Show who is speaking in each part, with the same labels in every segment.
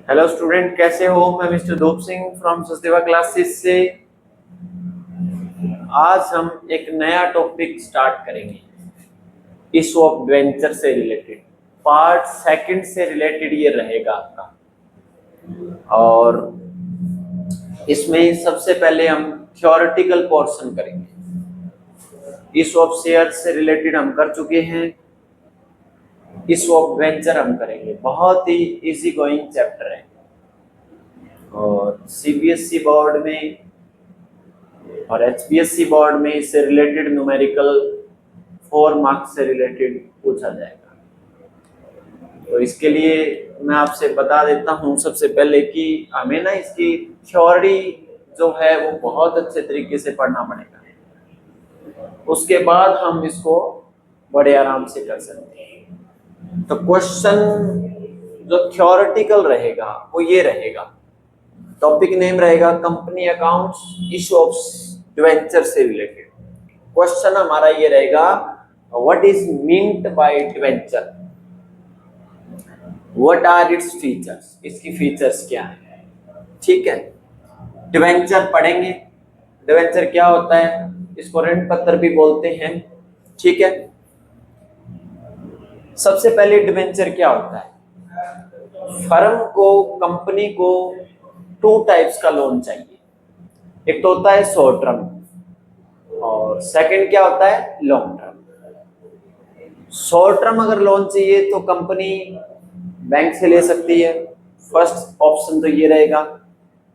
Speaker 1: Hello student, कैसे हो? मैं मिस्टर धूप सिंह फ्रॉम सचदेवा क्लासेस से। आज हम एक नया टॉपिक स्टार्ट करेंगे इशू ऑफ वेंचर से रिलेटेड। पार्ट सेकंड से रिलेटेड ये रहेगा आपका। और इसमें सबसे पहले हम थ्योरेटिकल पोर्शन करेंगे। इशू ऑफ शेयर से रिलेटेड हम कर चुके हैं, इशू ऑफ वेंचर हम करेंगे। बहुत ही इजी गोइंग चैप्टर है और सीबीएसई बोर्ड में और एचपीएससी बोर्ड में इससे रिलेटेड न्यूमेरिकल 4 मार्क्स से रिलेटेड पूछा जाएगा। तो इसके लिए मैं आपसे बता देता हूं सबसे पहले कि हमें ना इसकी थ्योरी जो है वो बहुत अच्छे तरीके से पढ़ना पड़ेगा, उसके बाद हम इसको बड़े आराम से कर सकते हैं। तो क्वेश्चन जो थ्योरेटिकल रहेगा वो ये रहेगा, टॉपिक नेम रहेगा company accounts issue of debenture से रिलेटेड। क्वेश्चन हमारा ये रहेगा, what is meant by debenture, what are its features, इसकी फीचर्स क्या है। ठीक है, डिवेंचर पढ़ेंगे। डिवेंचर क्या होता है, इसको ऋण पत्र भी बोलते हैं। ठीक है, सबसे पहले डिवेंचर क्या होता है? फर्म को, कंपनी को 2 टाइप्स का लोन चाहिए। एक तो होता है शॉर्ट टर्म और सेकंड क्या होता है, लॉन्ग टर्म। शॉर्ट टर्म अगर लोन चाहिए तो कंपनी बैंक से ले सकती है। फर्स्ट ऑप्शन तो ये रहेगा,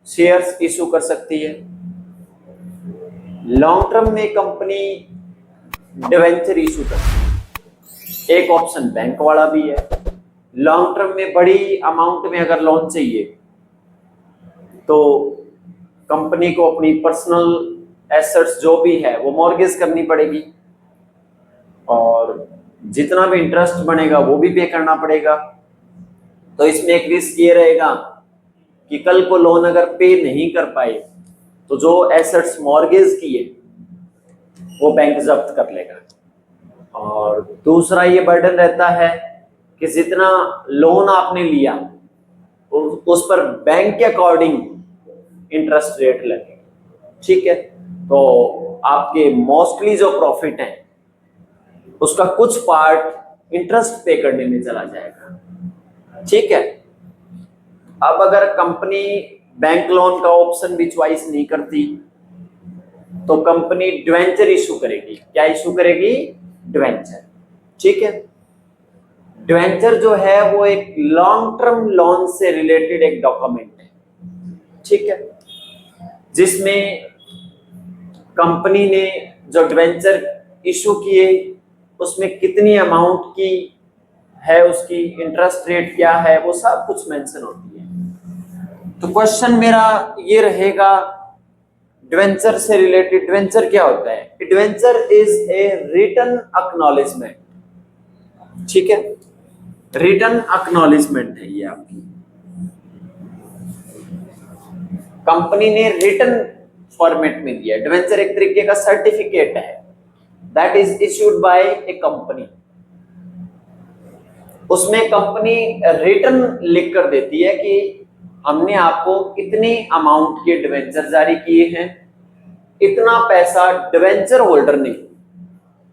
Speaker 1: शेयर्स इशू कर सकती है। लॉन्ग टर्म में कंपनी डिवेंचर इशू कर सकती है। एक ऑप्शन बैंक वाला भी है। लॉन्ग टर्म में बड़ी अमाउंट में अगर लोन चाहिए तो कंपनी को अपनी पर्सनल एसेट्स जो भी है वो मॉर्गेज करनी पड़ेगी और जितना भी इंटरेस्ट बनेगा वो भी पे करना पड़ेगा। तो इसमें एक रिस्क ये रहेगा कि कल को लोन अगर पे नहीं कर पाए तो जो एसेट्स मॉर्गेज किए वो बैंक जब्त कर लेगा। और दूसरा ये बर्डन रहता है कि जितना लोन आपने लिया उस पर बैंक के अकॉर्डिंग इंटरेस्ट रेट लगेगा। ठीक है, तो आपके मोस्टली जो प्रॉफिट है उसका कुछ पार्ट इंटरेस्ट पे करने में चला जाएगा। ठीक है, अब अगर कंपनी बैंक लोन का ऑप्शन भी चॉइस नहीं करती तो कंपनी डिवेंचर इशू करेगी। क्या इशू करेगी? डिवेंचर। ठीक है, डिवेंचर जो है वो एक लॉन्ग टर्म लोन से रिलेटेड एक डॉक्यूमेंट है। ठीक है, जिसमें कंपनी ने जो डिवेंचर इशू किए उसमें कितनी अमाउंट की है, उसकी इंटरेस्ट रेट क्या है, वो सब कुछ मेंशन होती है। तो क्वेश्चन मेरा ये रहेगा डिवेंचर से रिलेटेड। डिवेंचर क्या होता है? Debenture is a written acknowledgement. ठीक है, रिटन एक्नॉलेजमेंट है ये आपकी। कंपनी ने रिटन फॉर्मेट में दिया। डिवेंचर एक तरीके का सर्टिफिकेट है that is issued bye A company. उसमें कंपनी रिटन लिख कर देती है कि हमने आपको इतनी अमाउंट के डिवेंचर जारी किए हैं, इतना पैसा डिवेंचर होल्डर ने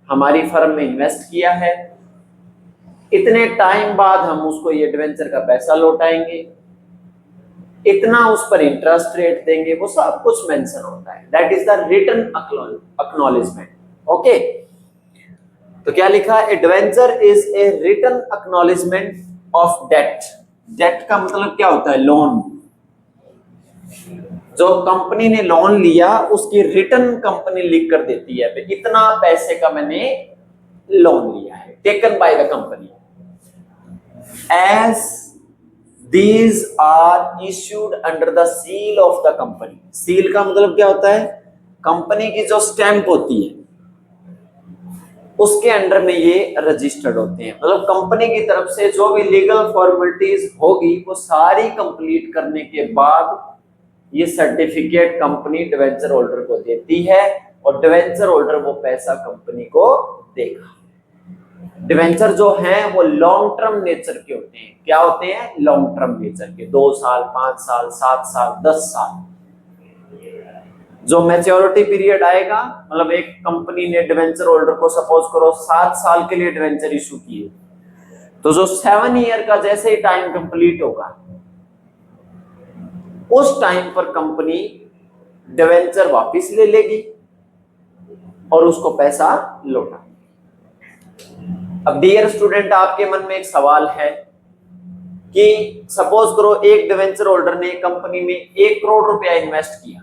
Speaker 1: हमारी फर्म में इन्वेस्ट किया है, इतने टाइम बाद हम उसको ये डिवेंचर का पैसा लौटाएंगे, इतना उस पर इंटरेस्ट रेट देंगे, वो सब कुछ मेंशन होता है। That is the written acknowledgement. Okay, तो क्या लिखा? A debenture is a written acknowledgement of debt. Debt का मतलब क्या होता है? लोन। जो कंपनी ने लोन लिया उसकी रिटर्न कंपनी लिख कर देती है, इतना पैसे का मैंने लोन लिया है, taken by the company. As these are issued under the seal of the company। Seal का मतलब क्या होता है? कंपनी की जो स्टैंप होती है उसके अंडर में ये रजिस्टर्ड होते हैं। मतलब कंपनी की तरफ से जो भी लीगल फॉर्मेलिटीज होगी वो सारी कंप्लीट करने के बाद ये सर्टिफिकेट कंपनी डिवेंचर होल्डर को देती है और डिवेंचर होल्डर वो पैसा कंपनी को देगा। डिवेंचर जो हैं वो लॉन्ग टर्म नेचर के होते हैं। क्या होते हैं? लॉन्ग टर्म नेचर के। 2 साल, 5 साल, 7 साल, 10 साल। जो मैच्योरिटी पीरियड आएगा, मतलब एक कंपनी ने डिवेंचर होल्डर को सपोज करो 7 साल के लिए डिवेंचर इशू किए, तो जो 7 ईयर का जैसे ही टाइम कंप्लीट होगा, उस टाइम पर कंपनी डिवेंचर वापस ले लेगी और उसको पैसा लौटा। अब डियर स्टूडेंट, आपके मन में एक सवाल है कि सपोज करो एक डिवेंचर होल्डर ने कंपनी में 1 करोड़ रुपया इन्वेस्ट किया,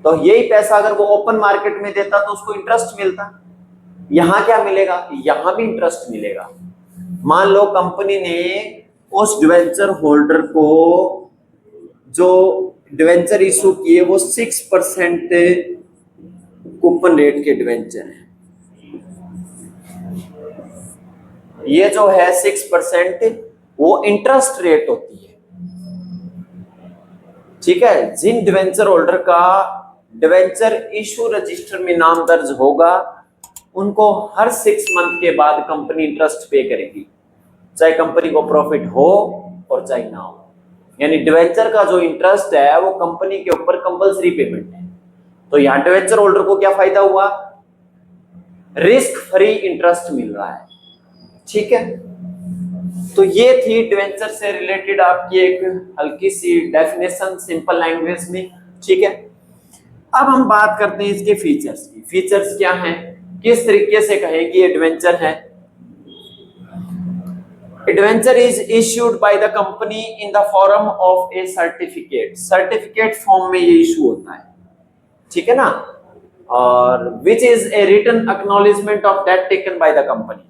Speaker 1: तो यही पैसा अगर वो ओपन मार्केट में देता तो उसको इंटरेस्ट मिलता। यहां क्या मिलेगा? यहां भी इंटरेस्ट मिलेगा। मान लो कंपनी ने उस डिवेंचर होल्डर को जो डिवेंचर इशू किए वो 6% कूपन रेट के डिवेंचर है। ये जो है 6% वो इंटरेस्ट रेट होती है। ठीक है। जिन डिवेंचर होल्डर का डिवेंचर इशू रजिस्टर में नाम दर्ज होगा, उनको हर 6 मंथ के बाद कंपनी इंटरेस्ट पे करेगी, चाहे कंपनी को प्रॉफिट हो और चाहे ना हो। यानी डिवेंचर का जो इंटरेस्ट है वो कंपनी के ऊपर कंपलसरी पेमेंट है। तो यहां डिवेंचर होल्डर को क्या फायदा हुआ? रिस्क फ्री इंटरेस्ट मिल रहा है। ठीक है। तो ये थी डिवेंचर से रिलेटेड आपकी एक हल्की सी डेफिनेशन सिंपल लैंग्वेज में। ठीक है। अब हम बात करते हैं इसके फीचर्स की। फीचर्स क्या हैं, किस तरीके से कहें कि ये डिवेंचर है। Debenture is issued by the company in the form of a certificate. Certificate form में ये इशू होता है। ठीक है ना। और which is a written acknowledgement of debt taken by the company.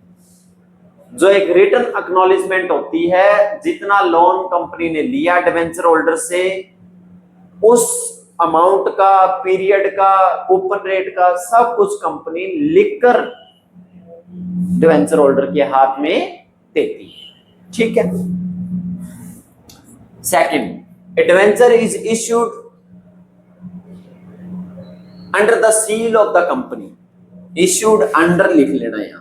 Speaker 1: जो एक रिटन एक्नॉलेजमेंट होती है, जितना लोन कंपनी ने लिया डिवेंचर होल्डर से, उस अमाउंट का, पीरियड का, कूपन रेट का, सब कुछ कंपनी लिखकर डिवेंचर होल्डर के हाथ में देती है। ठीक है। Second, A debenture is issued under the seal of the company. Issued under लिख लेना यहां,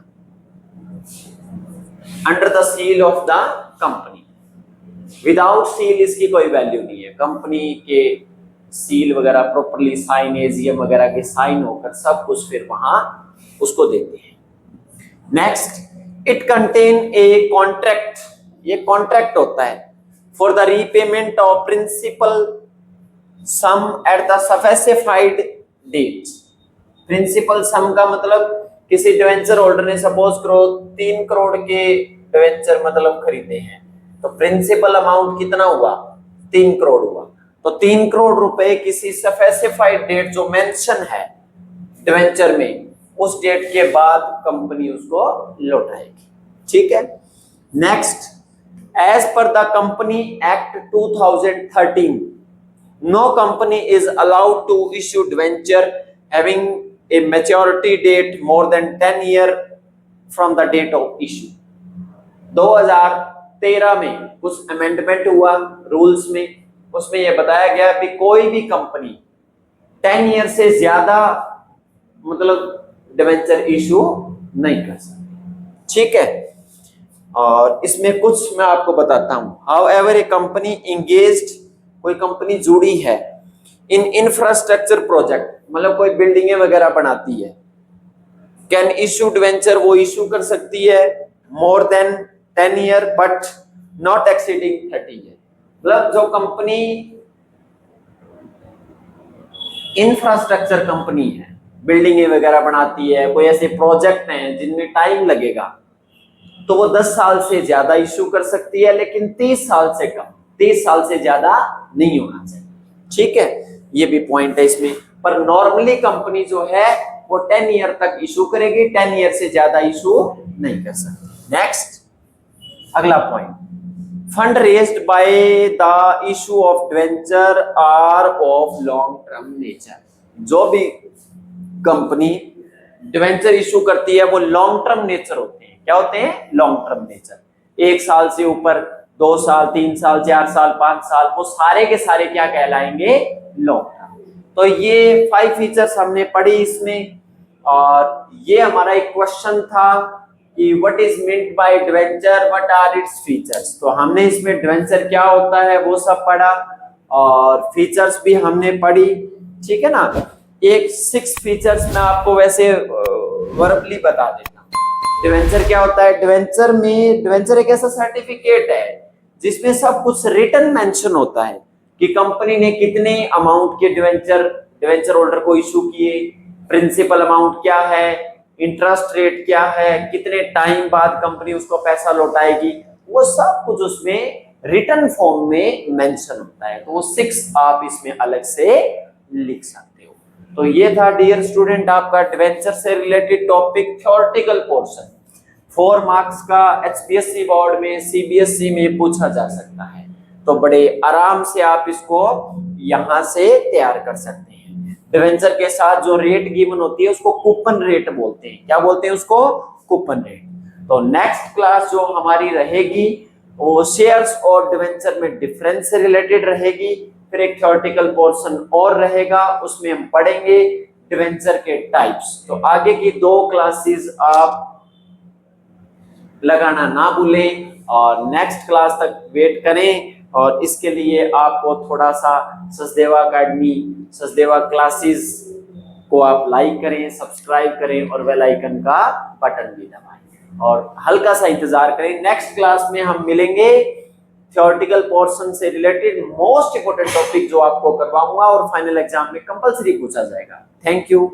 Speaker 1: under the seal of the company. Without seal इसकी कोई वैल्यू नहीं है। कंपनी के सील वगैरह प्रॉपर्ली साइन, एजीएम वगैरह के साइन होकर सब कुछ फिर वहां उसको देते हैं। Next, it contain a contract. ये कॉन्ट्रैक्ट होता है for the repayment of principal sum at the specified date. Principal sum का मतलब किसी डिवेंचर होल्डर ने सपोज करो 3 करोड़ के डिवेंचर मतलब खरीदे हैं, तो प्रिंसिपल अमाउंट कितना हुआ? 3 करोड़ हुआ। तो 3 करोड़ रुपए किसी स्पेसिफाइड डेट जो मेंशन है डिवेंचर में, उस डेट के बाद कंपनी उसको लौटाएगी। ठीक है। Next, as per the company act 2013, no company is allowed to issue debenture having a maturity date more than 10 year from the date of issue। 2013 में कुछ अमेंडमेंट हुआ रूल्स में, उसमें यह बताया गया कि कोई भी कंपनी 10 ईयर से ज्यादा मतलब डिवेंचर इशू नहीं कर सकती। ठीक है। और इसमें कुछ मैं आपको बताता हूं। हाउएवर ए कंपनी इंगेज्ड, कोई कंपनी जुड़ी है इन इंफ्रास्ट्रक्चर प्रोजेक्ट, मतलब कोई बिल्डिंगें वगैरह बनाती है, कैन इश्यू डिवेंचर, वो इश्यू कर सकती है more than 10 year but not exceeding 30 year. मतलब जो कंपनी इंफ्रास्ट्रक्चर कंपनी है, बिल्डिंगें वगैरह बनाती है, कोई ऐसे प्रोजेक्ट हैं जिनमें टाइम लगेगा, तो वो 10 साल से ज्यादा इश्यू कर सकती है, लेकिन 30 साल से कम, 30 साल से ज्यादा नहीं होना चाहिए। ठीक है। ये भी पॉइंट है इसमें। पर नॉर्मली कंपनी जो है वो 10 ईयर तक इशू करेगी, 10 ईयर से ज्यादा इशू नहीं कर सकती। नेक्स्ट, अगला point, fund raised by the issue of debenture are of long term nature. जो भी कंपनी डिवेंचर इशू करती है वो लॉन्ग टर्म नेचर होते हैं। क्या होते हैं? Long term nature. 1 साल से ऊपर, 2 साल, 3 साल, 4 साल, 5 साल, वो सारे के सारे क्या कहलाएंगे? Long term. तो ये 5 फीचर्स हमने पढ़ी इसमें, और ये हमारा एक क्वेश्चन था कि what is meant by debenture, what are its features. तो हमने इसमें डिवेंचर क्या होता है वो सब पढ़ा और फीचर्स भी हमने पढ़ी, ठीक है ना। एक 6 फीचर्स मैं आपको वैसे वर्बली बता देता हूँ। डिवेंचर क्या होता है, डिवेंचर एक ऐसा सर्टिफिकेट है जिसमें सब कुछ रिटन मेंशन होता है कि कंपनी ने कितने अमाउंट के डिवेंचर होल्डर को इशू किए, प्रिंसिपल अमाउंट क्या है, इंटरेस्ट रेट क्या है, कितने टाइम बाद कंपनी उसको पैसा लौटाएगी, वो सब कुछ उसमें रिटन फॉर्म में मेंशन होता है। तो वो 6 आप इसमें अलग से लिख सकते हो। तो ये था डियर स्टूडेंट आपका डिवेंचर से related topic, theoretical portion. 4 marks का एचपीएससी बोर्ड में, सीबीएसई में पूछा जा सकता है। तो बड़े आराम से आप इसको यहां से तैयार कर सकते हैं। डिवेंचर के साथ जो रेट गिवन होती है उसको कूपन रेट बोलते हैं। क्या बोलते हैं उसको? Coupon rate. तो नेक्स्ट क्लास जो हमारी रहेगी वो शेयर्स और डिवेंचर में डिफरेंस से रिलेटेड रहेगी। फिर एक थ्योरेटिकल पोर्शन और रहेगा, उसमें हम पढ़ेंगे डिवेंचर के टाइप्स। तो आगे की 2 क्लासेस आप लगाना ना भूलें और नेक्स्ट क्लास तक वेट करें। और इसके लिए आपको थोड़ा सा सचदेवा अकेडमी, सचदेवा क्लासेस को आप लाइक करें, सब्सक्राइब करें और बेल आइकन का बटन भी दबाएं और हल्का सा इंतजार करें। नेक्स्ट क्लास में हम मिलेंगे थ्योरेटिकल पोर्शन से रिलेटेड मोस्ट इंपोर्टेंट टॉपिक जो आपको करवाऊंगा और फाइनल एग्जाम में कंपलसरी पूछा जाएगा। Thank you.